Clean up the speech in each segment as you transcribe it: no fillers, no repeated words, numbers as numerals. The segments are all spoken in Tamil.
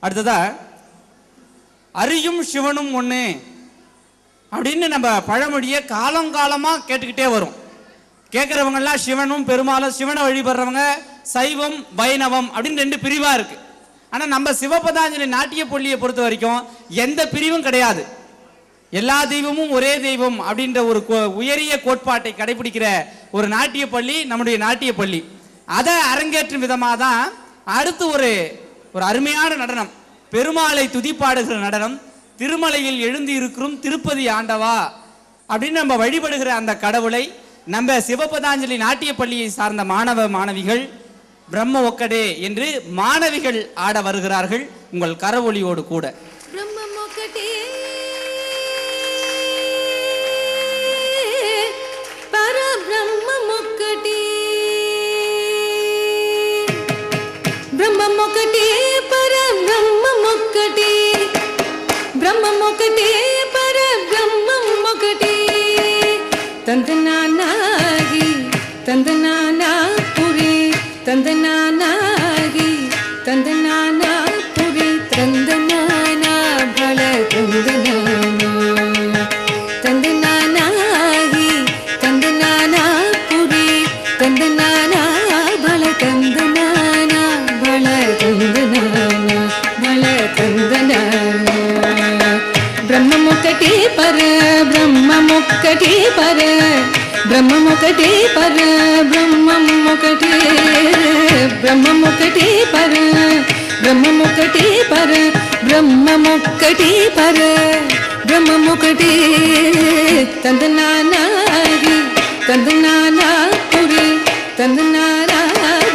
அடுத்ததா அரியும் சிவனும் ஒன்று அப்படின்னு நம்ம பழமொழியை காலங்காலமாக கேட்டுக்கிட்டே வரும். கேட்குறவங்கெல்லாம் சிவனும் பெருமாளும், சிவனை வழிபடுறவங்க சைவம் வைணவம் அப்படின்னு 2 பிரிவாக இருக்கு. ஆனால் நம்ம சிவபதாஞ்சலி நாட்டிய பள்ளியை பொறுத்த வரைக்கும் எந்த பிரிவும் கிடையாது. எல்லா தெய்வமும் ஒரே தெய்வம் அப்படின்ற ஒரு உயரிய கோட்பாட்டை கடைபிடிக்கிற ஒரு நாட்டிய பள்ளி நம்முடைய நாட்டிய பள்ளி. அதை அரங்கேற்றும் விதமாக தான் அடுத்து ஒரு அருமையான நடனம், பெருமாளை துதிப்பாடுகிற நடனம், திருமலையில் எழுந்து இருக்கிறோம் திருப்பதி ஆண்டவா அப்படின்னு நம்ம வழிபடுகிற அந்த கடவுளை நம்ம சிவபதாஞ்சலி நாட்டிய பள்ளியை சார்ந்த மாணவ மாணவிகள் பிரம்ம ஒக்கடே என்று மாணவிகள் ஆட வருகிறார்கள் உங்கள் கரவொலியோடு கூட. தந்தனானாகி தந்தனானா புரி தந்தனானாகி தந்தனானா புரி தந்தனானா பல தந்தனானா தந்தனானாகி தந்தனானா புரி தந்தனானா பல தந்தனானா பல தந்தனானா பல தந்தனானா ब्रह्ममुकटे पर ब्रह्ममुकटे पर ब्रह्ममुकटे पर ब्रह्ममुकटे ब्रह्ममुकटे पर ब्रह्ममुकटे पर ब्रह्ममुकटे पर ब्रह्ममुकटे तंदनानागी तंदनाना पुरी तंदनाना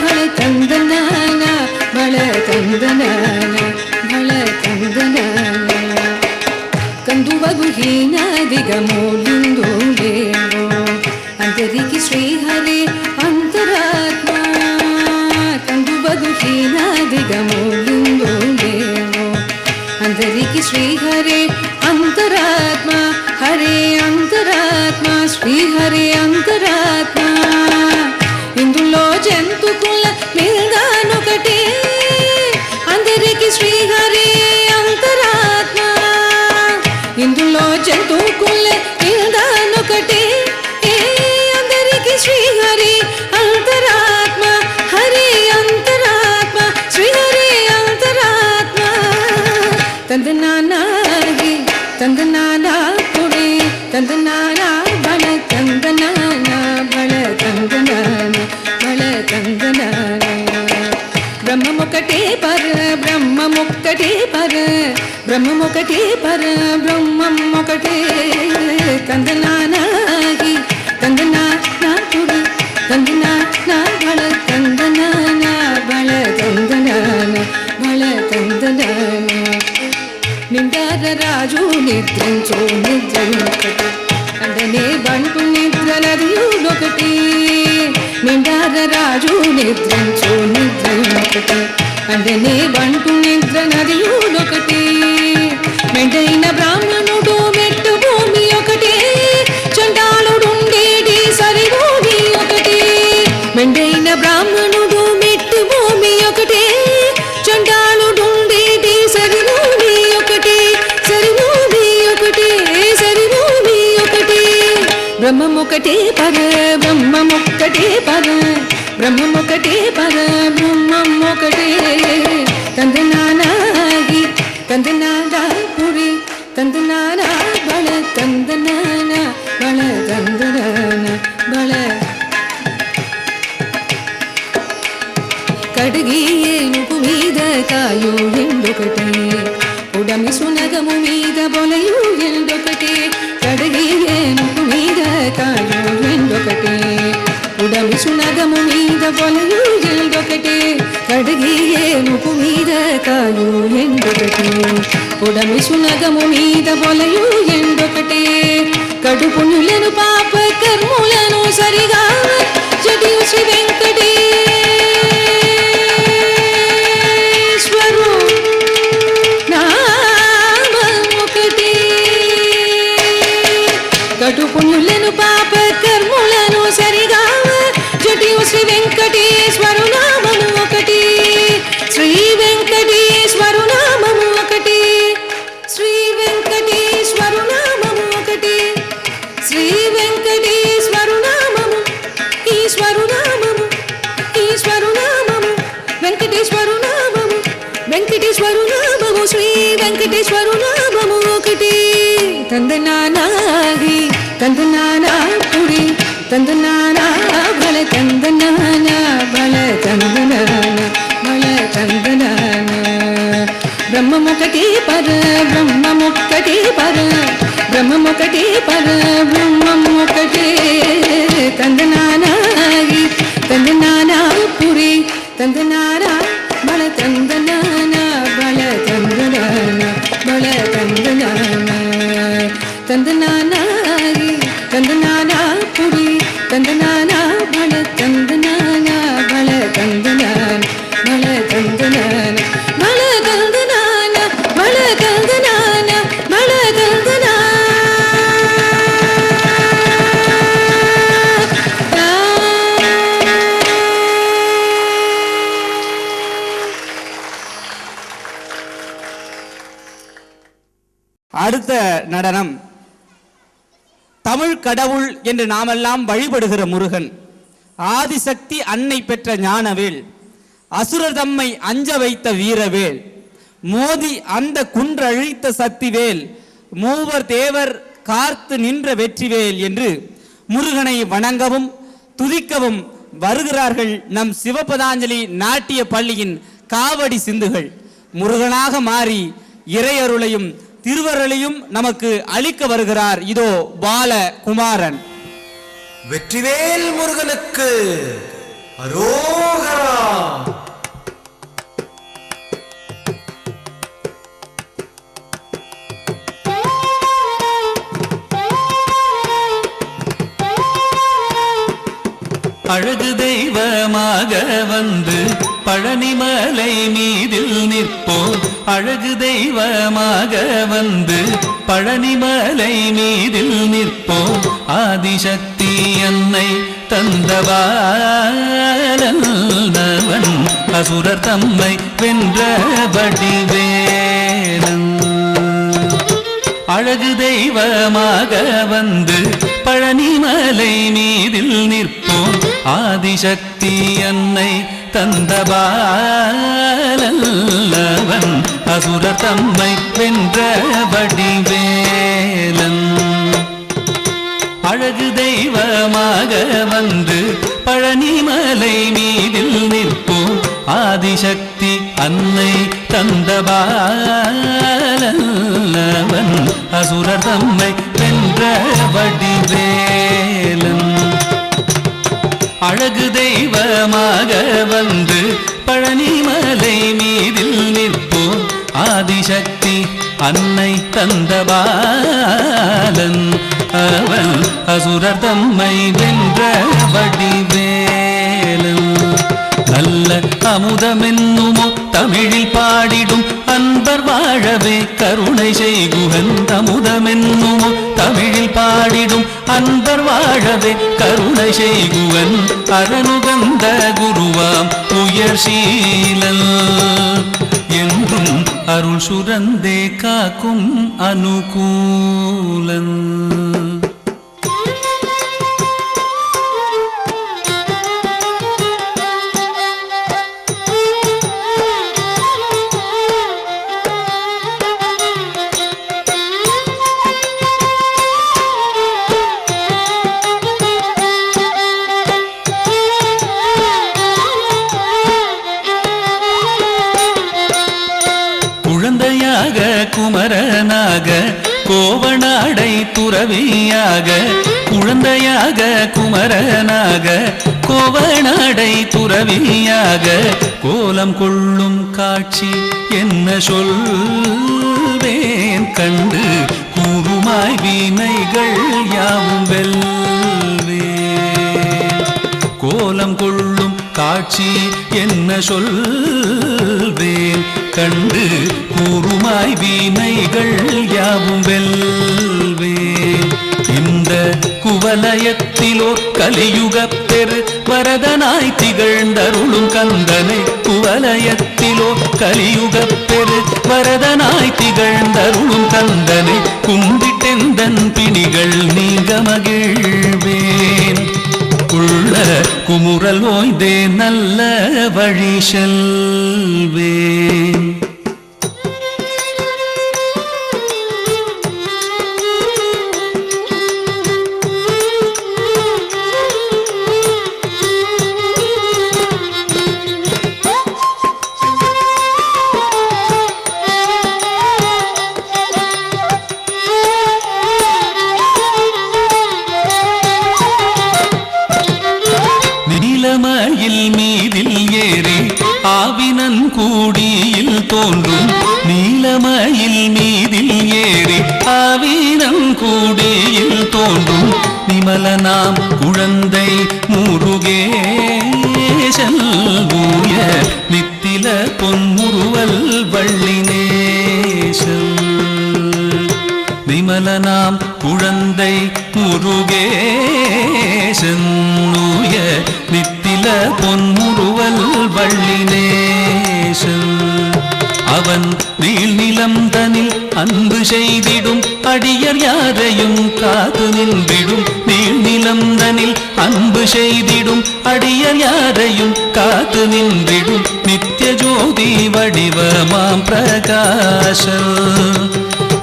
भल तंदनाना भल तंदनाना भल तंदनाना కందువగుహీన దిగమోలిందోలేవో అంతరికి శ్రీహరి అంతరాత్మ కందువగుహీన దిగమోలిందోలేవో అంతరికి శ్రీహరి అంతరాత్మ హరే అంతరాత్మ శ్రీహరి అంతరాత్మ ఇందులో జంతుకుల నిల్దానొకటే అందరికి శ్రీహరి అంతరాత్మ ఇందులో జంతుకుల నిల్దానొకటే అందరికి శ్రీహరి అంతరాత్మ హరి అంతరాత్మ శ్రీహరి అంతరాత్మ తందనానాగి తందనానా పుడి తందనానా బల తందనానా బల తందనానా బల తందనానా బ్రహ్మముకటే పర బ్రహ్మముకటే పర బ్రహ్మముకటే పర బ్రహ్మముకటే తందనానాగి తందనానా పుడి తందనానా బల తందనానా బల తందనానా బల తందనానా నిండార రాజు నిద్రించో నిద్రొకటి అండనే బంటు నిద్ర నదియుడొకటి నిండార రాజు నిద్రించో నిద్రొకటి అండనే బంటు నిద్ర నదియుడొకటి మెండైన బ్రాహ్మణుడు మెట్టు భూమి ఒకటి చండాలుడుండేటి సరి భూమి ఒకటి మెండైన బ్రాహ్మణుడు మెట్టు భూమి ఒకటి చండాలుడుండేటి సరి భూమి ఒకటి సరి భూమి ఒకటి సరి భూమి ఒకటి బ్రహ్మముకటే పర బ్రహ్మముకటే పర బ్రహ్మముకటే పర బ్రహ్మముకటే తందనానాగి తందనానా పురి తందనానా బల తందనానా బల తందనానా బల కడిగి ఏనుగు మీద కాయు ఎండొకటి ఉడమి సునగము మీద బొలయు ఎండొకటి కడిగి ఏనుగు మీద కాయు ఎండొకటి ఉడమి సునగము మీద బొలయు ఎండొకటి కడిగి ఏనుగు మీద కాయు ఎండొకటి ఉడమి సునగము మీద బొలయు ఎండొకటి కడుపునులను పాప కర్ములను సరిగా జడియు శ్రీ వెంకటేశ్వరు నామముకటి కడుపునులను పాప కర్ములను సరిగా జడియు శ్రీ వెంకటేశ్వరు నామము ఒకటి శ్రీ వెంకటేశ్వరు నామ వెంకటేశ్వరు నామము శ్రీ వెంకటేశ్వరు నామము ఒకటి తందనానాగి తందనానాపుడి తందనానా బల తందనానా బల తందనానా బల తందనానా బ్రహ్మముకటి పర బ్రహ్మముకటి పర బ్రహ్మముకటి పర బ్రహ్మముకటి తందనానాగి తందనానాపుడి తందనానా బల తందనానా బల తందనానా బల తందనానా తందనానాగి తందనానాపుడి తందనానా బల తందనానా బల తందనానా బల తందనానా బల తందనానా బల తందనానా బల తందనానా அடுத்த நடனம் தமிழ் கடவுள் என்று நாமெல்லாம் வழிபடுகிற முருகன், ஆதிசக்தி அன்னை பெற்ற ஞானவேல், அசுரர் தம்மை அஞ்ச வைத்த வீரவேல், மோதி அந்த குன்றழித்த சக்திவேல், மூவர் தேவர் காத்து நின்ற வெற்றிவேல் என்று முருகனை வணங்கவும் துதிக்கவும் வருகிறார்கள் நம் சிவபதாஞ்சலி நாட்டிய பள்ளியின் காவடி சிந்துகள். முருகனாக மாறி இறையருளையும் திருவருளையும் நமக்கு அளிக்க வருகிறார். இதோ பால குமாரன். வெற்றிவேல் முருகனுக்கு அரோகரா. அழகு தெய்வமாக வந்து பழனிமலை மீதில் நிற்போம். அழகு தெய்வமாக வந்து பழனிமலை மீதில் நிற்போம். ஆதிசக்தி அன்னை தந்தவாளன் அசுரர் தம்மை வென்ற வடிவேலன். அழகு தெய்வமாக வந்து பழனிமலை மீதில் நிற்போம். ஆதிசக்தி அன்னை தந்தபாலன் அசுரர் தம்மை வென்ற வடிவேலன். அழகு தெய்வமாக வந்து பழனிமலை மீதில் நிற்போம். ஆதிசக்தி அன்னை தந்தபாலன் அசுரர் தம்மை வென்ற வடிவேலன். அழகு தெய்வமாக வந்து பழனிமலை மீதில் நிற்போம். ஆதிசக்தி அன்னை தந்தபாலன் அவன் அசுரர் தம்மை வென்ற வடிவேலன். நல்ல அமுதமென்னுமோ தமிழில் பாடிடும் அன்பர் வாழவே கருணை செய்குகன். அமுதமென்னுமோ தமிழில் பாடிடும் அன்பர் வாழவே கருணை செய்குவன். அரணுகந்த குருவாம் உயர் சீலல் என்றும் அருள் சுரந்தே காக்கும் அனுகூலன். குழந்தையாக குமரனாக கோவனாடை துறவியாக. குழந்தையாக குமரனாக கோவனாடை துறவியாக. கோலம் கொள்ளும் காட்சி என்ன சொல்வேன் கண்டு கூறுமாய் வினைகள் யாவும் வெல்வேன். கோலம் கொள்ளும் காட்சி என்ன சொல்வேன் கண்டு கூறுமாய் வினைகள் யாவும் வெல்வேன். இந்த குவலயத்திலோ கலியுக பெரு வரதனாய் திகழ்ந்தருளும் கந்தனை. குவலயத்திலோ கலியுக பெரு வரதனாய் திகழ்ந்தருளும் கந்தனை. கும்பிட்டெந்தன் பிணிகள் நீங்க மகிழ்வேன். உள்ள குமுறல் ஓய்ந்தே நல்ல வழி செல்வேன். நீலமயில் மீதில் ஏறி ஆவீனங்கூடியில் தோன்றும் நிமலனாம் குழந்தை முருகேசன் ஊய நித்தில பொன்முறுவல் வள்ளினேசன் விமலனாம் குழந்தை முருகேசன் ஊய நித்தில பொன்முறுவல் வள்ளினேசன் அவன் நீள்நிலம் தனில் அன்பு செய்திடும் அடியர் யாரையும் காத்து நின்றிடும் நீள்நிலம் தனில் அன்பு செய்திடும் அடியர் யாரையும் காத்து நின்றிடும் நித்திய ஜோதி வடிவமாம் பிரகாசம்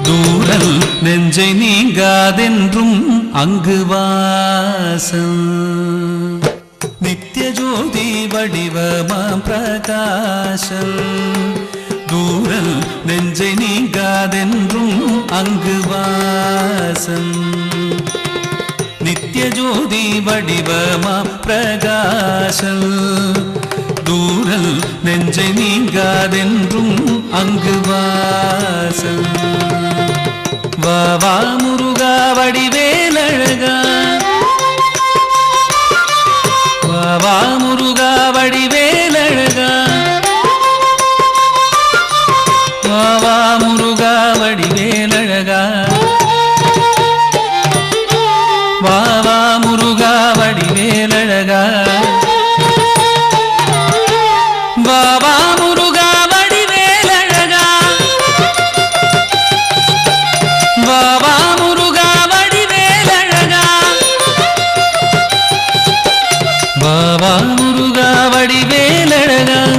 தூரல் நெஞ்சை நீங்காதென்றும் அங்கு வாசம் நித்திய ஜோதி வடிவமாம் பிரகாசம் தூரல் நெஞ்சை நீங்காதென்றும் அங்கு வாசம் நித்திய ஜோதி வடிவமாம் பிரகாசம் தூரல் நெஞ்சை நீங்காதென்றும் அங்கு வாசம் வா வா முருகா வடிவேலழகா வா வா முருகா வடிவேலழகா வா வா முருகா வடிவேலழகா வா வா முருகா வடிவேலழகா வா வா முருகா வடிவேலழகா வா வா முருகா வடிவேலழகா வா வா முருகா வடிவேலழகா வா வா முருகா வடிவேலழகா வா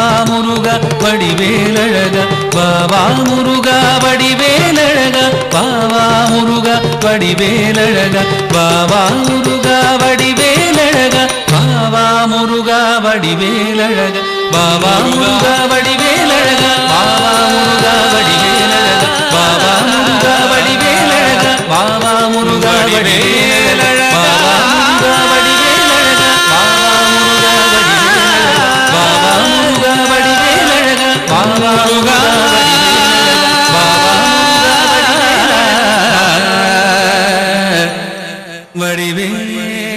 வா முருகா வடிவேலழகா வா வா முருகா வடிவேலழகா வா வா முருகா வடிவேலழகா வா வா முருகா வடிவேலழகா வா வா முருகா வடிவேலழகா வா வா முருகா வடிவேலழகா வா வா முருகா வடிவேலழகா வா வா முருகா வடிவேலழகா வா வா முருகா வடிவேலழகா வா வா முருகா வடிவேலழகா வா வா முருகா வடிவேலழகா வடிவேலழகா